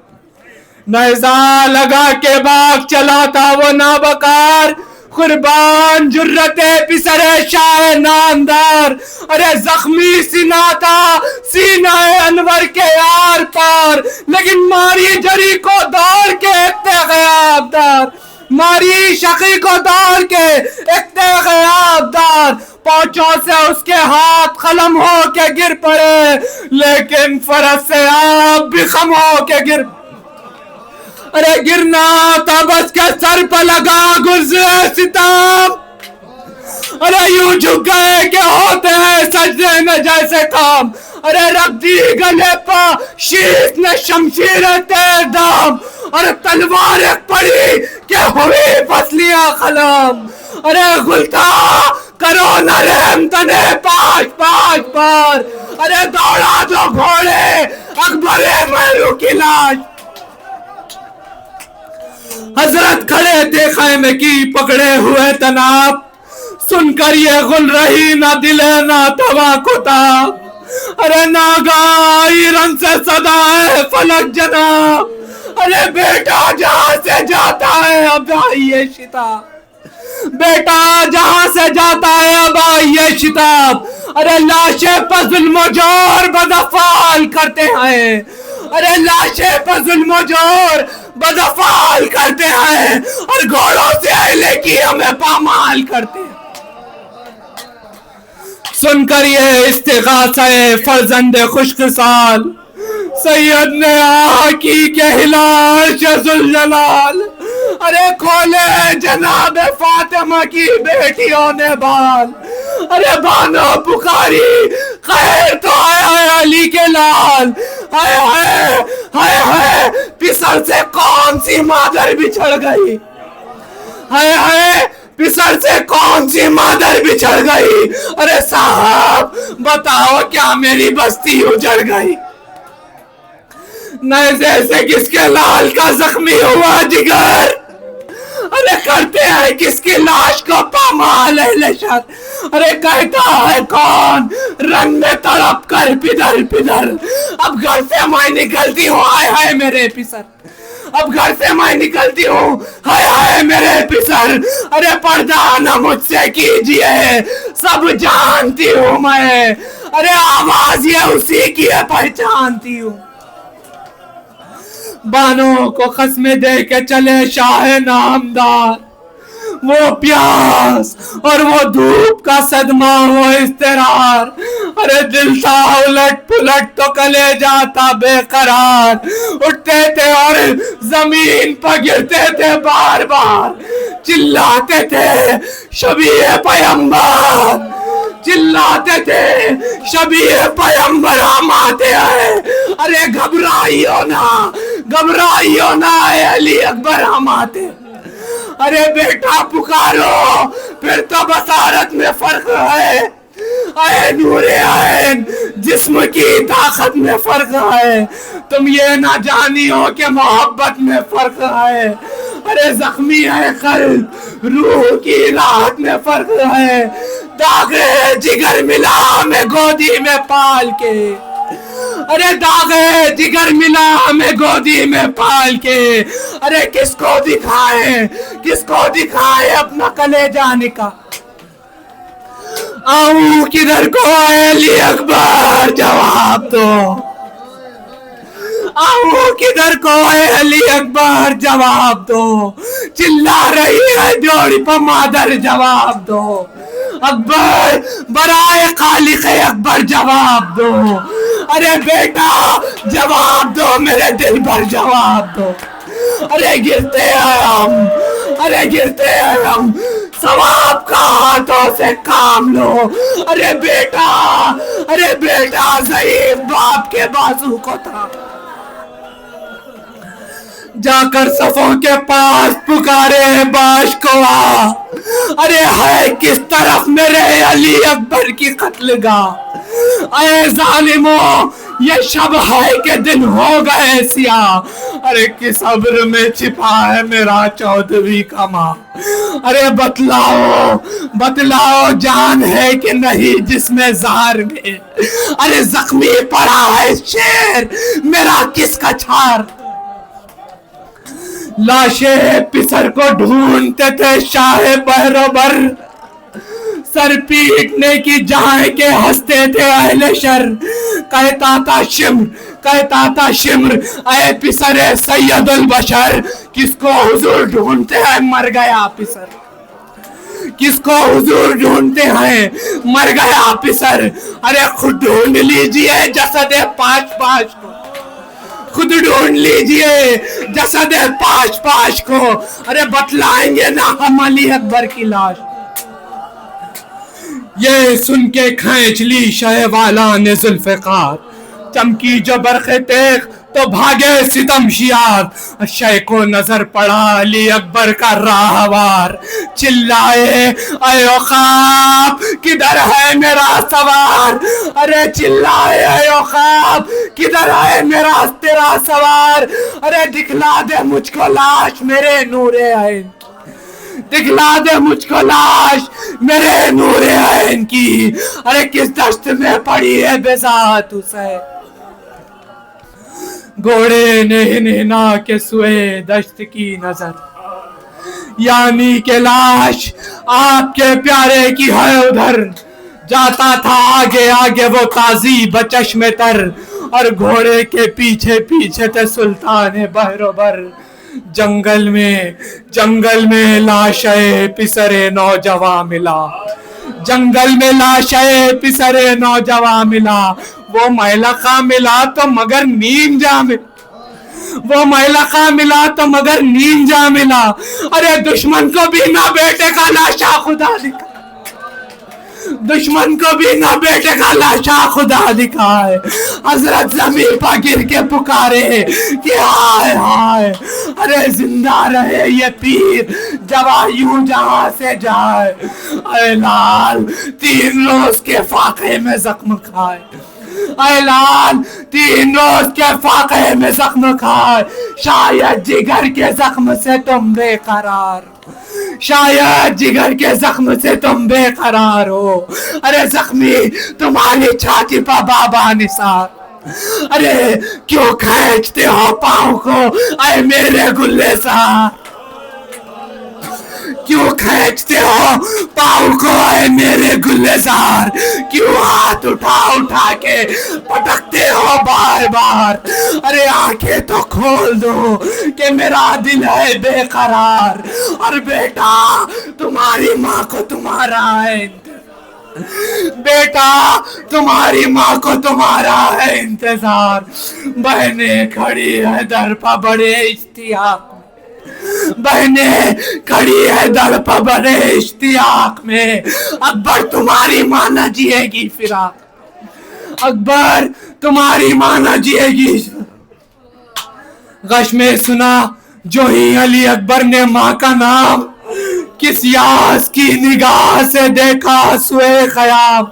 نیزہ لگا کے باغ چلا تھا وہ نابکار، قربان جرت پسر شاہ نامدار، ارے زخمی سینہ تھا سینہ انور کے یار پار، لیکن ماری جری کو دوڑ کے اکتے غیاب دار، ماری شقی کو دوڑ کے اکتے غیاب دار، پونچوں سے اس کے ہاتھ قلم ہو کے گر پڑے، لیکن فرس سے آپ بھی خم ہو کے گر، ارے گرنا تھا بس کے سر پہ لگا گرز ستام، ارے یوں جھک گئے کہ ہوتے ہیں سجدے میں جیسے کام، ارے رکھ دی گلے پہ شیش نے شمشیر تیر دام، اور تلوار ایک پڑی کہ ہوئی پسلیاں قلم، ارے غلطہ کرو نہ رحم تنے پاش پاش پار، ارے دوڑا دو گھوڑے اکبر محلو کی لاش، حضرت کھڑے تھے خیمے کی پکڑے ہوئے تناب، سن کر یہ غل رہی نہ دل نہ توا کتاب، ارے ناگائی رن سے صدا ہے فلک جناب، ارے بیٹا جہاں سے جاتا ہے اب آئیے شتاب، بیٹا جہاں سے جاتا ہے اب آئیے شتاب، ارے لاشیں پر ظلم و جور بدافعال کرتے ہیں، ارے لاشیں پر ظلم و جور بدافعال کرتے ہیں، اور گھوڑوں سے اہلِ کی ہمیں پامال کرتے ہیں، سن کر یہ استغاثہ فرزند خشک سال، سید نے آقی کے ہلال ذوالجلال، ارے کھولے جناب فاطمہ کی بیٹیوں نے بال، ارے بانو پکاری خیر تو آیا علی کے لال، ہائے ہائے ہائے ہائے پسر سے کون سی مادر بچھڑ گئی، ہائے ہائے پسر سے کون سی مادر بچھڑ گئی، ارے صاحب بتاؤ کیا میری بستی اجڑ گئی، نیزے سے کس کے لال کا زخمی ہوا جگر، ارے کرتے ہیں کس کی لاش کو پامال اہل شر، ارے کہتا ہے کون رنگ میں تڑپ کر پدر پدر، اب گھر سے میں نکلتی ہوں ہائے ہائے میرے پسر، اب گھر سے میں نکلتی ہوں ہائے ہائے میرے پسر، ارے پردہ نہ مجھ سے کیجئے سب جانتی ہوں میں، ارے آواز یہ اسی کی ہے پہچانتی ہوں، بانوں کو قسمیں دے کے چلے شاہ نامدار، وہ پیاس اور وہ دھوپ کا صدمہ وہ اضطرار، ارے دل تھا الٹ پلٹ تو کلیجہ تھا بے قرار، اٹھتے تھے اور زمین پر گرتے تھے بار بار، چلاتے تھے شبیہ پیمبر، چلاتے تھے شبیہ پیمبر ہم آتے ہیں، ارے گھبرائیو نا اے علی اکبر ہم آتے، ارے بیٹا پکارو پھر تو بصارت میں فرق ہے، اے نور عین جسم کی طاقت میں فرق ہے، تم یہ نہ جانی ہو کہ محبت میں فرق ہے، ارے زخمی ہے قلب روح کی راحت میں فرق ہے، داغ جگر ملا ہمیں گودی میں پال کے، ارے داغ جگر ملا ہمیں گودی میں پال کے، ارے کس کو دکھائے اپنا کلیجہ نکاح، آؤں کدھر کو اے علی اکبر جواب دو، آؤں کدھر کو اے علی اکبر جواب دو، چلا رہی ہے جوڑی پہ مادر جواب دو، اکبر برائے خالق اکبر جواب دو، ارے بیٹا جواب دو میرے دل پر جواب دو، ارے گرتے ہیں ہم ثواب کا ہاتھوں سے کام لو، ارے بیٹا ضعیف باپ کے بازو کو تھا، جا کر صفوں کے پاس پکارے باش کو آ، ارے ہے کس طرف میرے علی اکبر کی قتل گاہ، اے ظالموں یہ شب ہے کہ دن ہو گئے سیاہ، ارے کس صبر میں چھپا ہے میرا 14ویں کا ماہ، ارے بتلاؤ جان ہے کہ نہیں جس میں زہر میں، ارے زخمی پڑا ہے شیر میرا کس کا چھار، لاشیں پسر کو ڈھونڈتے تھے شاہ بہروبر، سر پیٹنے کی جہاں کے ہنستے تھے اہل شر، کہتا تھا شمر اے پسر سید البشر، کس کو حضور ڈھونڈتے ہیں مر گیا پسر، کس کو حضور ڈھونڈتے ہیں مر گیا پسر، ارے خود ڈھونڈ لیجئے جسد پاش کو، خود ڈھونڈ لیجئے جسد پاش کو، ارے بتلائیں گے نا ہم علی اکبر کی لاش، یہ سن کے کھینچ لی شہ والا نے ذوالفقار، چمکی جو برق تیغ تو بھاگے ستم شیار، شہ کو نظر پڑا علی اکبر کا راہوار، چلائے اے عقاب کدھر ہے میرا سوار، ارے چلائے اے عقاب کدھر ہے میرا تیرا سوار، ارے دکھلا دے مجھ کو لاش میرے نور عین، دکھلا دے مجھ کو لاش میرے نور عین کی، ارے کس دشت میں پڑی ہے بے ذات حسین، گھوڑے نے ہنہنا کے سوئے دشت کی نظر، یعنی کہ لاش آپ کے پیارے کی ہے ادھر، جاتا تھا آگے وہ تازی بچشم تر، اور گھوڑے کے پیچھے تھے سلطان بہروبر، جنگل میں لاشیں پسرے نوجوان ملا، جنگل میں لاشیں پسرے نوجوان ملا، وہ مہلکہ ملا تو مگر نیم جا ملا، وہ مہلکہ ملا تو مگر نیم جا ملا، ارے دشمن کو بھی نہ بیٹے کا لاشا خدا دکھا، دشمن کو بھی نہ بیٹے کا لاشا خدا دکھائے، حضرت زمین پر گر کے پکارے کہ ہائے ہائے، ارے زندہ رہے یہ پیر جوان یوں جہاں سے جائے، اے لال 3 روز کے فاقے میں زخم کھائے، اے لال 3 روز کے فاقے میں زخم کھائے، شاید جگر کے زخم سے تم بے قرار، شاید جگر کے زخم سے تم بے قرار ہو، ارے زخمی تمہاری چھاتی پر بابا نثار، ارے کیوں کھینچتے ہو پاؤں کو اے میرے گلے سار، کیوں کھینچتے ہو پاؤں کو اے میرے گلے زار، کیوں ہاتھ اٹھا اٹھا کے پٹکتے ہو بار بار، ارے آنکھیں تو کھول دو کہ میرا دل ہے بے قرار، اور بیٹا تمہاری ماں کو تمہارا ہے بیٹا تمہاری ماں کو تمہارا ہے انتظار، بہنیں کھڑی ہے در پر بڑے اشتیاق، بہنیں کھڑی ہے در پر بڑے اشتیاق میں، اکبر تمہاری ماں نہ جیے گی فراق، اکبر تمہاری ماں نہ جیے گی، غش میں سنا جو ہی علی اکبر نے ماں کا نام، کس یاس کی نگاہ سے دیکھا سوئے خیام،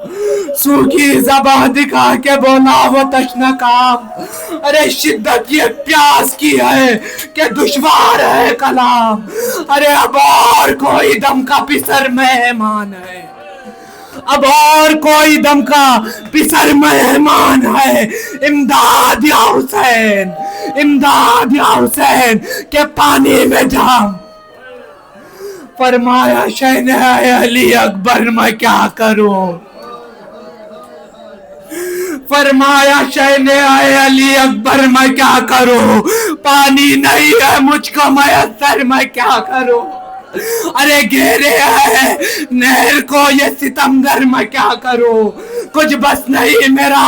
سوکھی زبان دکھا کے بولا وہ تشنہ کام، ارے شدت یہ پیاس کی ہے کہ دشوار ہے کلام، ارے اب اور کوئی دم کا پسر مہمان ہے، اب اور کوئی دم کا پسر مہمان ہے، امداد یا حسین، امداد یا حسین کہ پانی میں جام، فرمایا شہن ہے علی اکبر میں کیا کروں، فرمایا شہن ہے علی اکبر میں کیا کروں، پانی نہیں ہے مجھ کو میسر میں کیا کروں، ارے گھیرے ہے نہر کو یہ ستمگر میں کیا کروں، کچھ بس نہیں میرا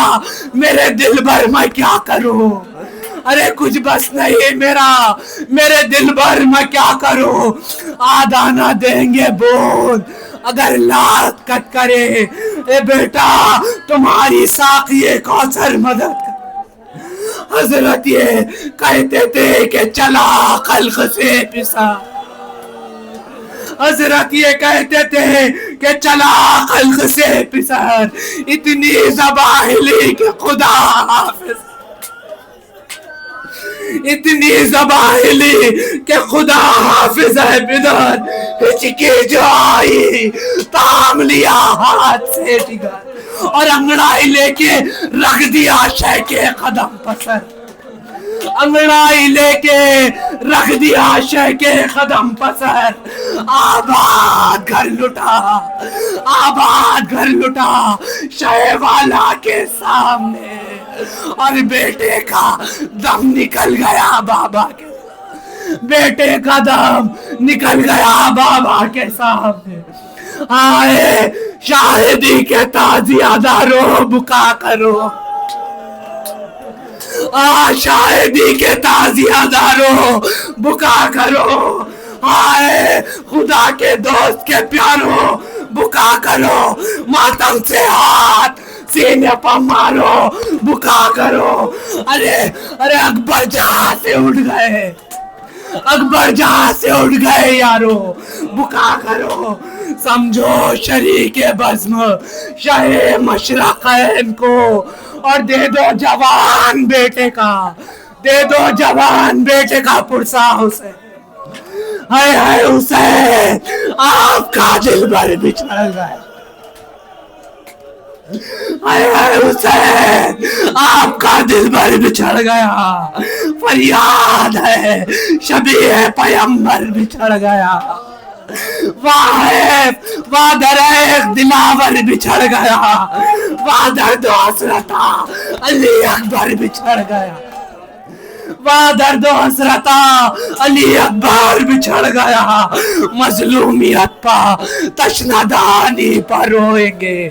میرے دل بھر میں کیا کروں، ارے کچھ بس نہیں میرا میرے دل بھر میں کیا کروں، آدھا نہ دیں گے بول اگر لات کٹ کرے، اے بیٹا تمہاری ساقی کوثر مدد کر، حضرت یہ کہتے تھے کہ چلا خلق سے پسا، حضرت یہ کہتے تھے کہ چلا خلق سے پسر، اتنی زباہلی کہ خدا حافظ، اتنی زباہلی کہ خدا حافظ ہے بدر، ہچکی جو آئی تام لیا ہاتھ سے جگر، اور انگڑائی لے کے رکھ دیا شے کے قدم پسر، انگڑائی لے کے رکھ دیا شے کے قدم پسر، آباد گھر لٹا، آباد گھر لٹا شے والا کے سامنے، اور بیٹے کا دم نکل گیا بابا کے، بیٹے کا دم نکل گیا بابا کے سامنے، آئے شاہدی کے تعزیہ دارو بکا کرو، شاہدی کے تعزیہ دارو بکا کرو، آئے خدا کے دوست کے پیارو بکا کرو، ماتم سے ہاتھ سینے پر مارو بکا کرو، ارے اکبر جہاں سے اٹھ گئے، اکبر جہاں سے اٹھ گئے یارو بکا کرو، سمجھو شریک بزم شہ مشرقین کو، اور دے دو جوان بیٹے کا، دے دو جوان بیٹے کا پرسا حسین، ہائے ہائے حسین آپ کا دل بھر بچھڑ گئے، ہائے ہائے حسین آپ کا دل بھر بچھڑ گیا، فریاد ہے شبیہ پیمبر بچھڑ گیا، واہ درخت دلاور بچھڑ گیا، واہ درد و حسرتا علی اکبر بچھڑ گیا، واہ درد و حسرتا علی اکبر بچھڑ گیا، مظلومیت پا تشنہ دانی پر روئیں گے،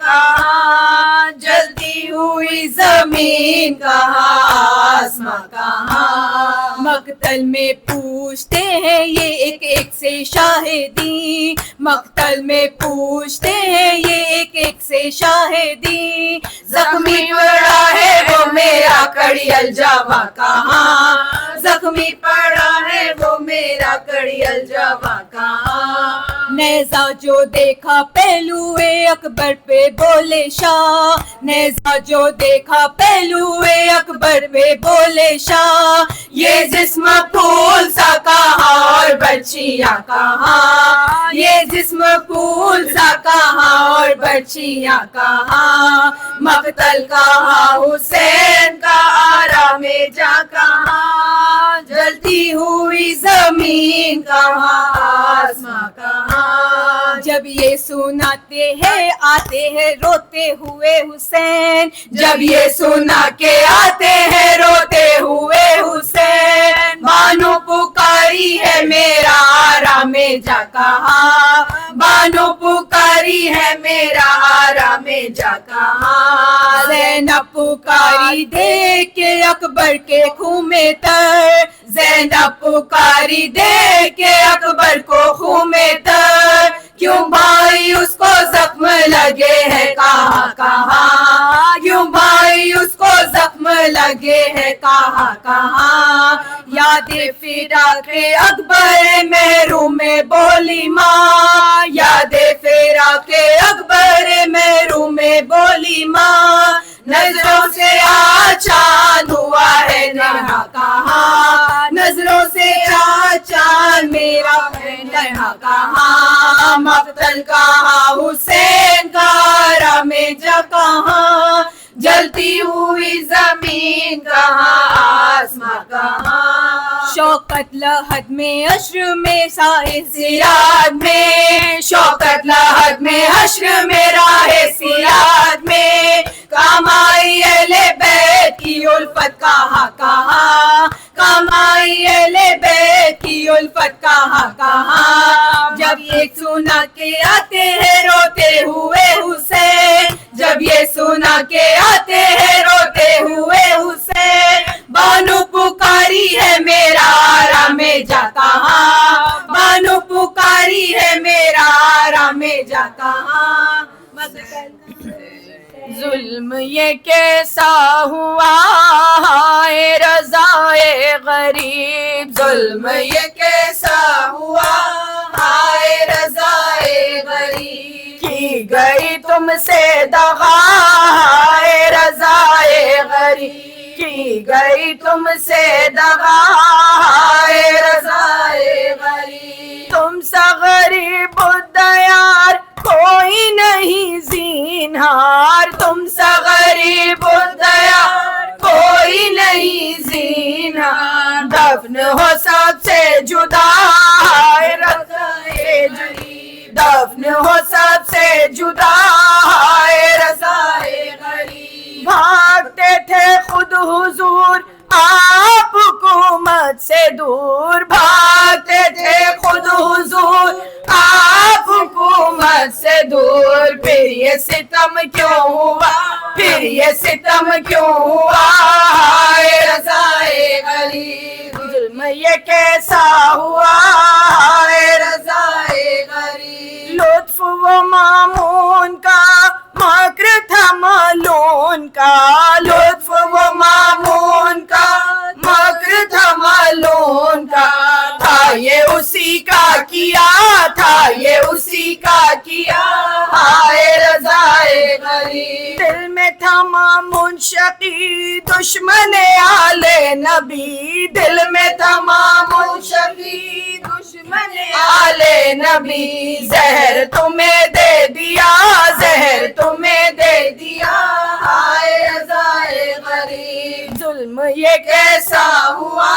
کہاں، جلتی ہوئی زمین کہاں، آسماں کہاں، مقتل میں پوچھتے ہیں یہ ایک ایک سے شاہدی، مقتل میں پوچھتے ہیں یہ ایک ایک سے شاہدی، زخمی پڑا ہے وہ میرا کڑیل جواں کہاں، زخمی پڑا ہے وہ میرا کڑیل جواں کہاں، نیزہ جو دیکھا پہلوئے اکبر پہ بولے شاہ، نیزہ جو دیکھا پہلوئے اکبر پہ بولے شاہ، یہ جسم پھول سا کہاں اور بچیاں کہاں، یہ جسم پھول سا کہاں اور بچیاں کہاں، مقتل کہاں حسین کا آرام جا کہاں، جلتی ہوئی زمین کہاں، آسماں کہاں، جب یہ سناتے ہیں آتے ہیں روتے ہوئے حسین، جب یہ سنا کے آتے ہیں روتے ہوئے حسین، بانو پکاری ہے میرا آرام جا کہاں، بانو پکاری ہے میرا آرام جا کہاں، زینب پکاری دیکھ کے اکبر کے خون میں تر، زینب پکاری دیکھ کے اکبر کو خون میں تر، کیوں بھائی اس کو زخم لگے ہیں کہاں کہاں، کیوں بھائی اس کو زخم لگے ہیں کہاں کہاں، یاد فراق اکبر محروم میں بولی ماں، یاد فراق اکبر محروم میں بولی ماں، نظروں سے چاند ہوا ہے نہا کہاں، نظروں سے چاند میرا ہے نہا کہاں، مقتل کہاں حسین کا آرام جا کہاں، جلتی ہوئی زمین کہاں، آسماں کہاں، شوکت لحد میں حشر میں سائے سیرات میں، شوکت لحد میں حشر میں راہ سیرات میں، کام آئی اہل بیت کی الفت کہاں کہاں، کام آئی اہل بیت کی الفت کہاں کہاں، جب یہ سنا کے آتے ہیں روتے ہوئے حسین، جب یہ سنا کے آتے ہیں روتے ہوئے حسین، بانو پکاری ہے میرا آرام جا کہاں، بانو پکاری ہے میرا آرام جا کہاں، ظلم یہ کیسا ہوا ہائے رضائے غریب، ظلم یہ کیسا ہوا ہائے رضائے غریب، کی گئی تم سے دغا ہائے رضائے غریب، کی گئی تم سے دغا ہائے رضائے غریب، تم سا غریب الدیار کوئی نہیں زینہار، تم سا غریب الدیار کوئی نہیں زینہار، دفن ہو سب سے جدا ہے رضائے غریب، دفن ہو سب سے جدا ہے رضائے غریب، بھاگتے تھے خود حضور آپ حکومت سے دور، بھاگتے تھے خود حضور آپ حکومت سے دور، پھر یہ ستم کیوں ہوا، پھر یہ ستم کیوں ہوا ہائے رضائے غریب، ظلم یہ کیسا ہوا ہائے رضائے غریب، لطف و مامون کا مکر تھا مالون کا، لطف و مامون کا مکر تھا مالون کا، تھا یہ اسی کا کیا، تھا یہ اسی کا کیا ہائے رضائے غریب، دل میں تھا مامون شقی دشمن آل نبی، دل میں تھا مامون شقی دشمن آل نبی، زہر تمہیں دے دیا، زہر تمہیں دے دیا ہائے رضائے غریب، ظلم یہ کیسا ہوا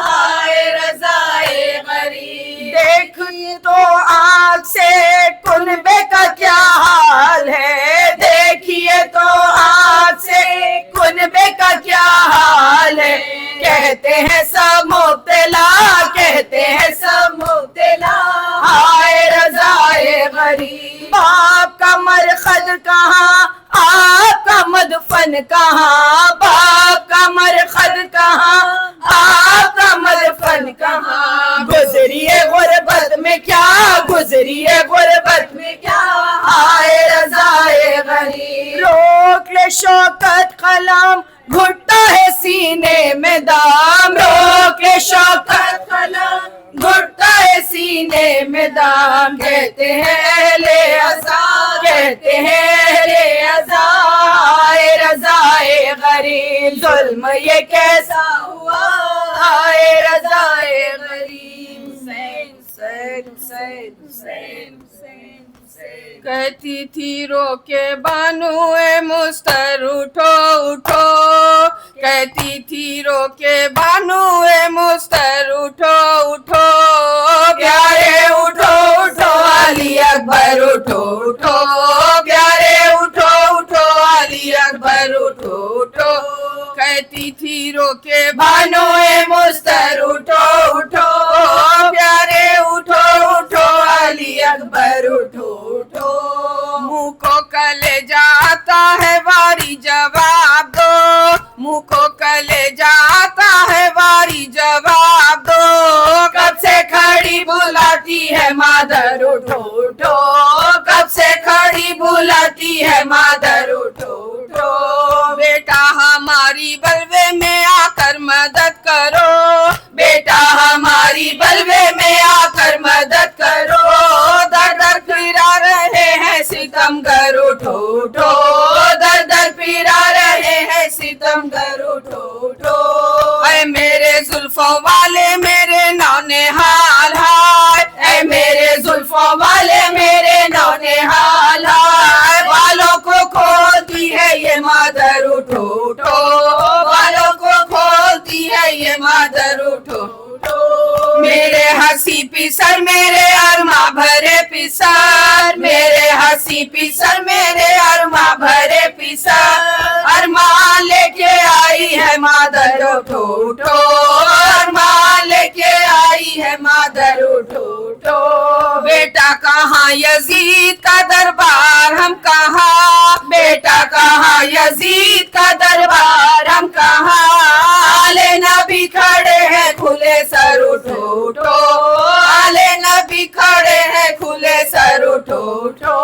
ہائے رضائے غریب، دیکھیے تو آنکھ سے کنبے کا کیا حال ہے، دیکھیے تو آنکھ سے کنبے کا کیا حال ہے، کہتے ہیں سب مبتلا، کہتے ہیں سب مبتلا ہائے رضائے غریب، غریب. باپ کا مرقد کہاں آپ کا مدفن کہاں, باپ کا مرقد کہاں آپ کا مدفن کہاں. گزریے غربت میں کیا, گزریے غربت میں کیا, آئے رضائے غریب. روک لے شوکت قلم گھٹتا ہے سینے میں دام, روک لے شوکت قلم گھٹتا ہے سینے میں دام. کہتے ہیں اہل عزا, کہتے ہیں اہل عزا, آئے رضائے غریب. ظلم یہ کیسا ہوا, آئے رضائے غریب. حسین حسین حسین حسین حسین. کہتی تھی رو کے بانو اے مستر اٹھو اٹھو, کہتی تھی رو کے بانو اے مستر اٹھو اٹھو. پیارے اٹھو اٹھو علی اکبر اٹھو اٹھو, پیارے اٹھو اٹھو علی اکبر اٹھو اٹھو. کہتی تھی رو کے بانو اے مستر اٹھو اٹھو, پیارے اٹھو اٹھو علی اکبر اٹھو اٹھو. منہ کو کلے جاتا ہے واری جواب دو, منہ کو کلے جاتا ہے واری جواب دو. کب سے کھڑی بلاتی ہے مادر اٹھو اٹھو, کب سے کھڑی بلاتی ہے مادر اٹھو اٹھو. بیٹا ہماری بلوے میں آ کر مدد کرو, بیٹا ہماری بلوے میں آ کر مدد کرو. در در پھرا رہے ہیں ستم گر اٹھو اٹھو, در در پھرا رہے ہیں ستم گر اٹھو اٹھو. اے میرے زلفوں والے میرے نونہال ہائے, اے میرے زلفوں والے میرے نونہال ہائے. بالوں کو کھولتی ہے یہ مادر اٹھو اٹھو, بالوں کو کھولتی ہے یہ مادر اٹھو اٹھو. میرے ہنسی پسر میرے ارماں بھرے پسر, میرے ہنسی پسر میرے ارماں بھرے پسر. ارمان لے کے آئی ہے مادر اٹھو اٹھو, ارمان لے کے آئی ہے مادر اٹھو اٹھو. بیٹا کہاں یزید کا دربار ہم کہاں, بیٹا کہاں یزید کا دربار ہم کہاں. آلے نبی کھڑے ہیں کھلے سر اٹھو اٹھو, آلے نبی کھڑے ہیں کھلے سر اٹھو اٹھو.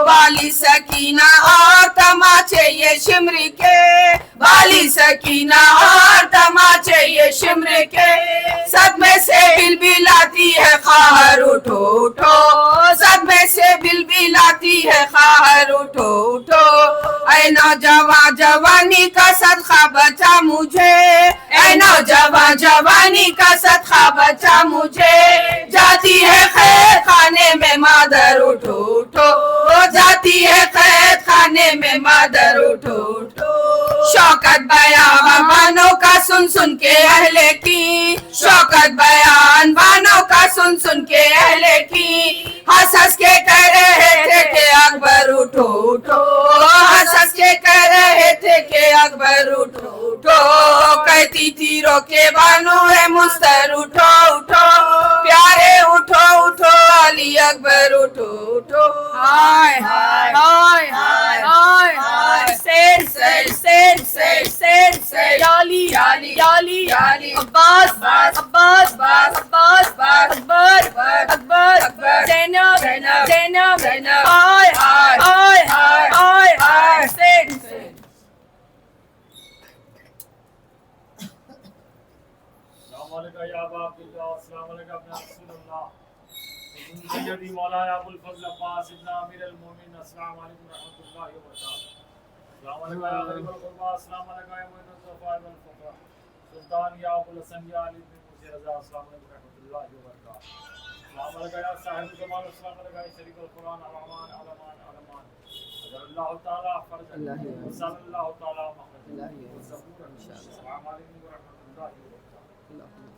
والی سکینہ اور تماچے یہ شمر کے, والی سکینہ اور تماچے یہ شمر کے. صدمے سے بلبلاتی ہے خواہر اٹھو اٹھو, صدمے سے بلبلاتی ہے خواہر اٹھو اٹھو. اے نوجوان جوانی کا صدقہ بچا مجھے, اے نوجوان جوانی کا صدقہ بچا مجھے. جاتی ہے قید خانے میں مادر اٹھو اٹھو, جاتی ہے قید خانے میں مادر اٹھو اٹھو. شوکت بیان بانوں کا سن سن کے اہل کی, شوکت بیان بانوں کا سن سن کے اہل کی. ہنس ہنس کے کہہ رہے تھے کہ اکبر اٹھو اٹھو, ہنس ہنس کے کہہ رہے تھے کہ اکبر اٹھو اٹھو. کہتی تھی رو کے بانو اے مستر اٹھو اٹھو, پیارے اٹھو اٹھو علی اکبر اٹھو اٹھو. ہائے ہائے ہائے ہائے ہائے ہائے. سیر سیر سیر سیر سیر سیر, یالی یالی یالی یالی. عباس عباس عباس عباس اکبر اکبر اکبر. زینب زینب زینب زینب. ہائے ہائے ہائے ہائے ہائے ہائے. سیر سیر. السلام علیکم یا ابا عبداللہ, السلام علیکم ابن رسول اللہ, سیدی مولانا ابو الفضل عباس ابن امیر المومنین, السلام علیکم ورحمۃ اللہ وبرکاتہ. السلام علیکم یا غریب القربا, السلام علیکم یا معین الضعفاء والفقراء, سلطان یا ابو الحسن یا علی بن موسی رضا, السلام علیکم ورحمۃ اللہ وبرکاتہ. السلام علیکم یا صاحب الجمال, السلام علیکم یا شریف القرآن الرحمن علمان علمان. حضر اللہ تعالی فرج صلی اللہ تعالی محمد. السلام علیکم ورحمۃ اللہ وبرکاتہ.